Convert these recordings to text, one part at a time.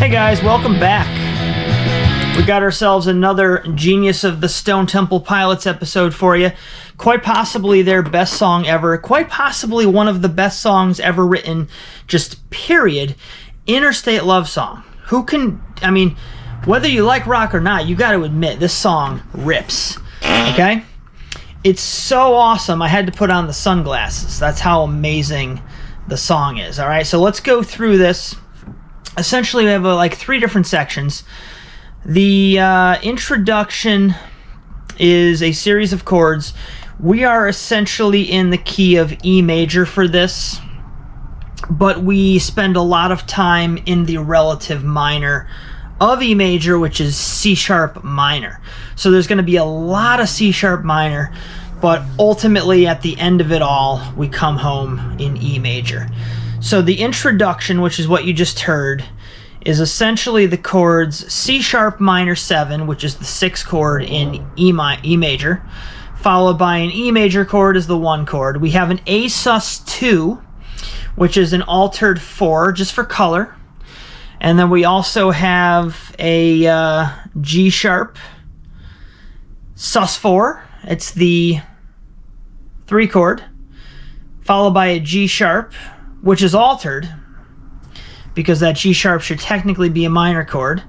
Hey guys, welcome back. We got ourselves another Genius of the Stone Temple Pilots episode for you. Quite possibly their best song ever. Quite possibly one of the best songs ever written, just period. Interstate Love Song. Whether you like rock or not, you got to admit, this song rips. Okay? It's so awesome, I had to put on the sunglasses. That's how amazing the song is. Alright, so let's go through this. Essentially, we have three different sections. The introduction is a series of chords. We are essentially in the key of E major for this, but we spend a lot of time in the relative minor of E major, which is C sharp minor. So there's going to be a lot of C sharp minor, but ultimately at the end of it all, we come home in E major. So the introduction, which is what you just heard, is essentially the chords C sharp minor 7, which is the 6th chord in E major, followed by an E major chord as the 1 chord. We have an A sus2, which is an altered 4, just for color. And then we also have a G sharp sus4. It's the 3 chord, followed by a G sharp, which is altered, because that G sharp should technically be a minor chord,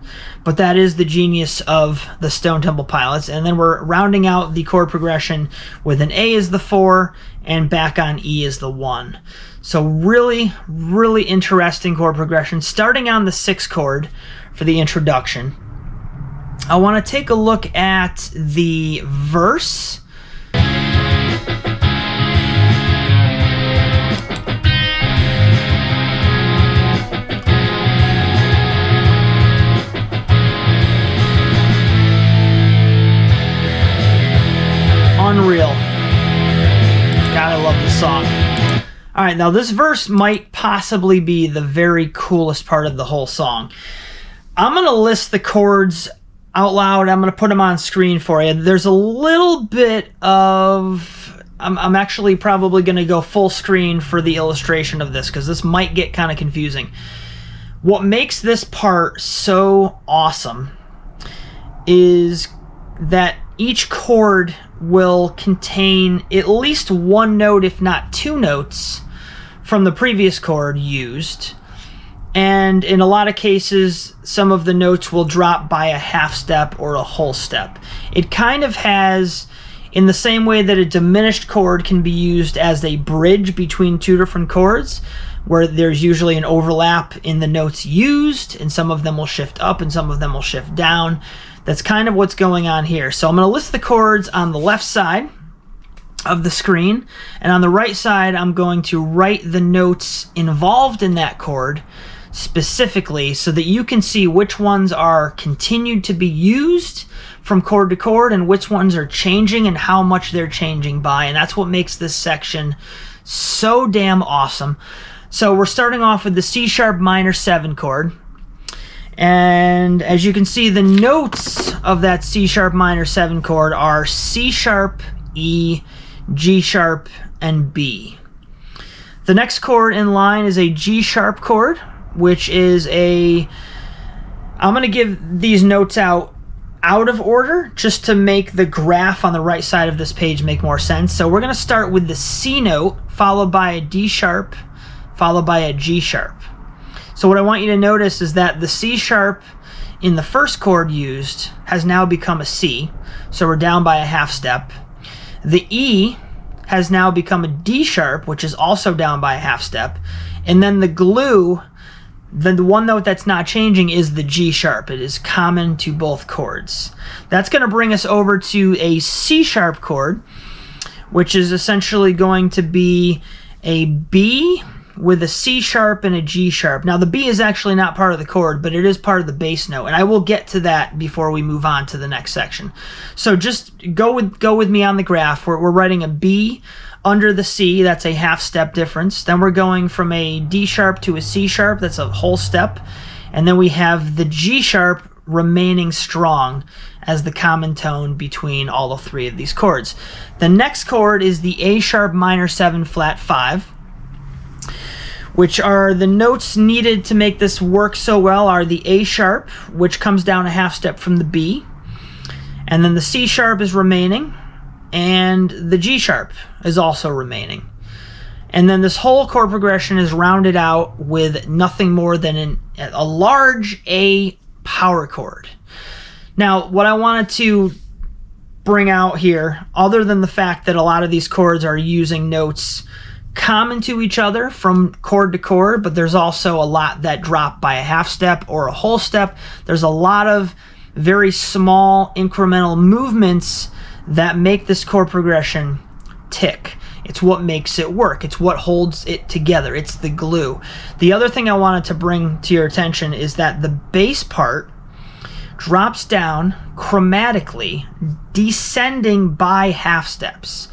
but that is the genius of the Stone Temple Pilots. And then we're rounding out the chord progression with an A as the 4 and back on E as the 1. So really, really interesting chord progression. Starting on the 6th chord for the introduction, I want to take a look at the verse. Unreal. God, I love this song. Alright, now this verse might possibly be the very coolest part of the whole song. I'm going to list the chords out loud. I'm going to put them on screen for you. There's a little bit of... I'm actually probably going to go full screen for the illustration of this, because this might get kind of confusing. What makes this part so awesome is that each chord will contain at least one note, if not 2 notes, from the previous chord used. And in a lot of cases, some of the notes will drop by a half step or a whole step. It kind of has, in the same way that a diminished chord can be used as a bridge between 2 different chords, where there's usually an overlap in the notes used, and some of them will shift up and some of them will shift down. That's kind of what's going on here. So I'm going to list the chords on the left side of the screen, and on the right side I'm going to write the notes involved in that chord specifically, so that you can see which ones are continued to be used from chord to chord and which ones are changing and how much they're changing by. And that's what makes this section so damn awesome. So we're starting off with the C sharp minor 7 chord. And as you can see, the notes of that C sharp minor 7 chord are C sharp, E, G sharp, and B. The next chord in line is a G sharp chord, which is I'm going to give these notes out of order just to make the graph on the right side of this page make more sense. So we're going to start with the C note, followed by a D sharp, followed by a G sharp. So what I want you to notice is that the C sharp in the first chord used has now become a C, so we're down by a half step. The E has now become a D sharp, which is also down by a half step. And then the glue, the one note that's not changing, is the G sharp. It is common to both chords. That's going to bring us over to a C sharp chord, which is essentially going to be a B with a C sharp and a G sharp. Now the B is actually not part of the chord, but it is part of the bass note, and I will get to that before we move on to the next section. So just go with me on the graph. We're writing a B under the C, that's a half step difference. Then we're going from a D sharp to a C sharp, that's a whole step. And then we have the G sharp remaining strong as the common tone between all 3 of these chords. The next chord is the A sharp minor 7 flat 5, which are the notes needed to make this work so well are the A sharp, which comes down a half step from the B, and then the C sharp is remaining, and the G sharp is also remaining. And then this whole chord progression is rounded out with nothing more than a large A power chord. Now, what I wanted to bring out here, other than the fact that a lot of these chords are using notes common to each other from chord to chord, but there's also a lot that drop by a half step or a whole step. There's a lot of very small incremental movements that make this chord progression tick. It's what makes it work. It's what holds it together. It's the glue. The other thing I wanted to bring to your attention is that the bass part drops down chromatically, descending by half steps.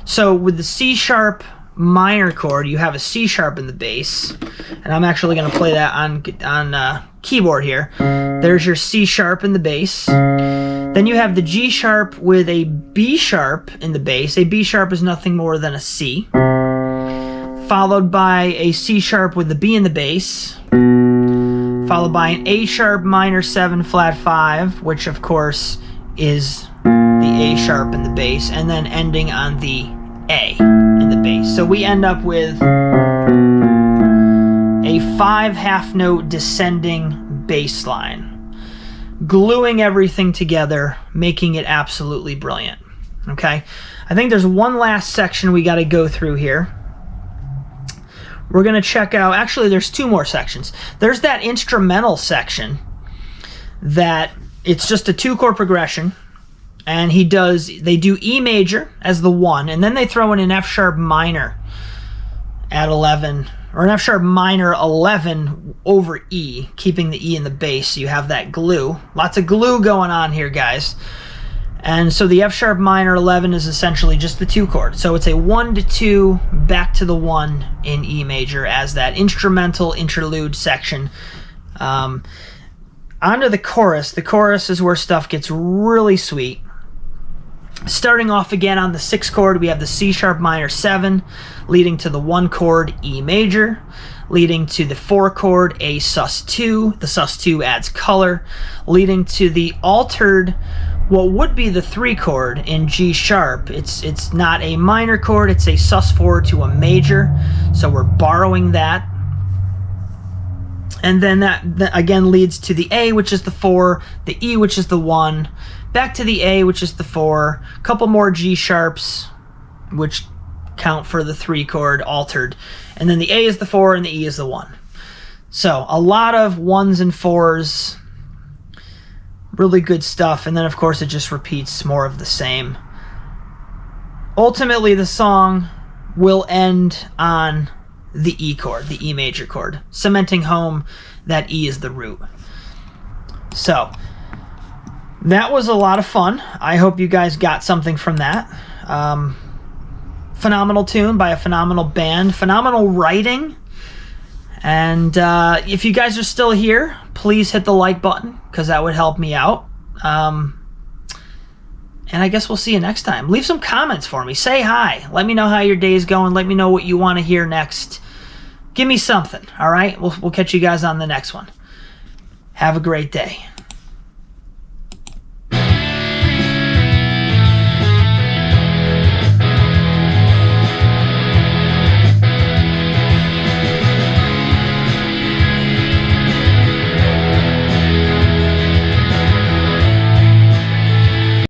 So with the C sharp minor chord, you have a C sharp in the bass, and I'm actually going to play that on keyboard here. There's your C sharp in the bass. Then you have the G sharp with a B sharp in the bass. A B sharp is nothing more than a C, followed by a C sharp with the B in the bass, followed by an A sharp minor 7 flat 5, which of course is the A sharp in the bass, and then ending on the A in the bass. So we end up with a 5 half note descending bass line, gluing everything together, making it absolutely brilliant. Okay, I think there's one last section we got to go through here. We're going to check out, actually there's two more sections. There's that instrumental section that it's just a 2-chord progression, and they do E major as the 1, and then they throw in an F sharp minor at 11, or an F sharp minor 11 over E, keeping the E in the bass, so you have that glue. Lots of glue going on here, guys. And so the F sharp minor 11 is essentially just the 2 chord. So it's a 1 to 2 back to the 1 in E major as that instrumental interlude section. Onto the chorus. The chorus is where stuff gets really sweet. Starting off again on the 6 chord, we have the C sharp minor 7, leading to the 1 chord E major, leading to the 4 chord A sus2. The sus2 adds color, leading to the altered, what would be the 3 chord in G sharp. It's not a minor chord, it's a sus4 to a major, so we're borrowing that. And then that again leads to the A, which is the 4, the E, which is the 1, back to the A, which is the 4, a couple more G sharps, which count for the 3 chord altered, and then the A is the 4 and the E is the 1. So a lot of 1s and 4s, really good stuff, and then of course it just repeats more of the same. Ultimately the song will end on the E chord, the E major chord, cementing home that E is the root. So that was a lot of fun. I hope you guys got something from that. Phenomenal tune by a phenomenal band, phenomenal writing. And if you guys are still here, please hit the like button, because that would help me out. And I guess we'll see you next time. Leave some comments for me. Say hi. Let me know how your day's going. Let me know what you want to hear next. Give me something, all right? We'll catch you guys on the next one. Have a great day.